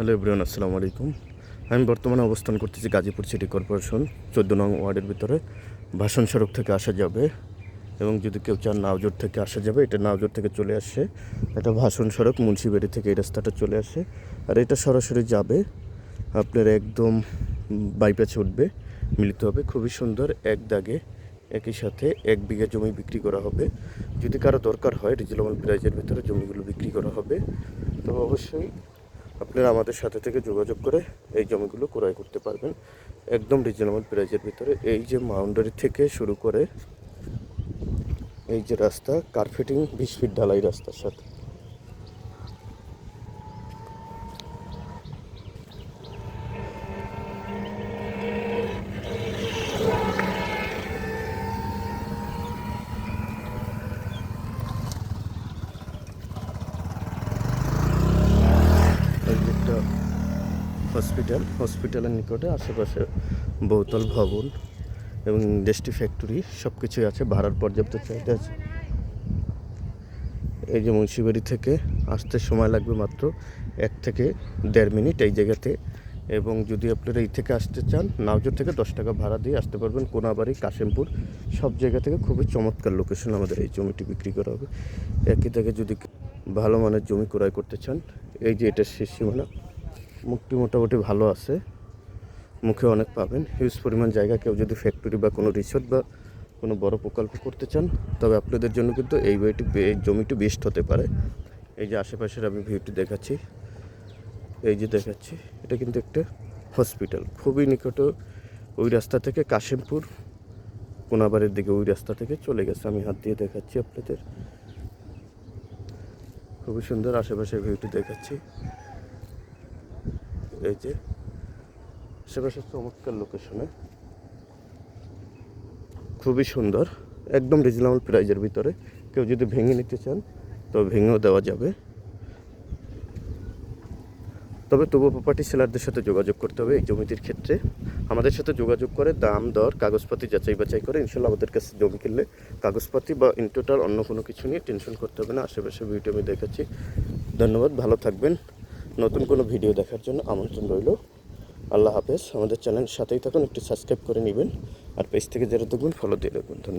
Hello everyone, আসসালামু আলাইকুম। আমি বর্তমানে অবস্থান করতেছি গাজীপুর সিটি কর্পোরেশন 14 নং ওয়ার্ডের ভিতরে। ভাষণ সড়ক থেকে আসা যাবে এবং যদি কেউ চান নাওজোর থেকে আসা যাবে, এটা নাওজোর থেকে চলে আসে। এটা ভাষণ সড়ক মুন্সিবাড়ি থেকে এই রাস্তাটা চলে আসে, আর এটা সরাসরি যাবে আপনার একদম বাইপাসে উঠবে, মিলিত হবে। খুবই সুন্দর, এক দাগে একই সাথে 1 বিঘা জমি বিক্রি করা হবে। যদি কারো দরকার হয় রিজনেবল প্রাইজের ভিতরে জমিগুলো বিক্রি করা হবে, তো অবশ্যই আপনারা আমাদের সাথে থেকে যোগাযোগ করে এই জমিগুলো ক্রয় করতে পারবেন একদম রিজনেবল প্রাইজের ভিতরে। এই যে বাউন্ডারি থেকে শুরু করে এই যে রাস্তা, কার্পেটিং 20 ফিট ঢালাই রাস্তার সাথে। এই যে একটা হসপিটালের নিকটে আশেপাশে বহুতল ভবন এবং ইন্ডাস্ট্রি ফ্যাক্টরি সব কিছুই আছে, ভাড়ার পর্যাপ্ত চাহিদা আছে। এই যে মুন্সিবাড়ি থেকে আসতে সময় লাগবে মাত্র 1 থেকে 1.5 মিনিট এই জায়গাতে। এবং যদি আপনারা এই থেকে আসতে চান, নাওজোর থেকে 10 টাকা ভাড়া দিয়ে আসতে পারবেন। কোনাবাড়ি, কাশিমপুর সব জায়গা থেকে খুবই চমৎকার লোকেশন আমাদের এই জমিটি বিক্রি করা হবে। একই থেকে যদি ভালো মানের জমি ক্রয় করতে চান, এই যে এটার শেষ সীমানা, মুখটি মোটামুটি ভালো আছে, মুখে অনেক পাবেন, হিউজ পরিমাণ জায়গা। কেউ যদি ফ্যাক্টরি বা কোনো রিসোর্ট বা কোনো বড় প্রকল্প করতে চান, তবে আপনাদের জন্য কিন্তু এই জমিটি বেস্ট হতে পারে। এই যে আশেপাশের আমি ভিউটি দেখাচ্ছি, এই যে দেখাচ্ছি, এটা কিন্তু একটা হসপিটাল খুবই নিকটে। ওই রাস্তা থেকে কাশিমপুর কোনাবাড়ির দিকে ওই রাস্তা থেকে চলে গেছে। আমি হাত দিয়ে দেখাচ্ছি আপনাদের, খুবই সুন্দর আশেপাশের ভিউটি দেখাচ্ছি। এই যে আশেপাশের চমৎকার লোকেশনে, খুবই সুন্দর, একদম রিজনেবল প্রাইজের ভিতরে। কেউ যদি ভেঙে নিতে চান তো ভেঙেও দেওয়া যাবে, তবে তবুও প্রপার্টি সেলারদের সাথে যোগাযোগ করতে হবে এই জমিটির ক্ষেত্রে। আমাদের সাথে যোগাযোগ করে দাম দর কাগজপাতি যাচাই বাছাই করে ইনশাল্লাহ আমাদের কাছে জমি কিনলে কাগজপাতি বা ইন টোটাল অন্য কোনো কিছু নিয়ে টেনশন করতে হবে না। আশেপাশে ভিডিও আমি দেখাচ্ছি। ধন্যবাদ, ভালো থাকবেন। নতুন কোনো ভিডিও দেখার জন্য আমন্ত্রণ রইল। আল্লাহ হাফেজ। আমাদের চ্যানেলের সাথেই থাকুন, একটু সাবস্ক্রাইব করে নেবেন, আর পেজ থেকে যারা দেখবেন ফলো দিয়ে রাখবেন। ধন্যবাদ।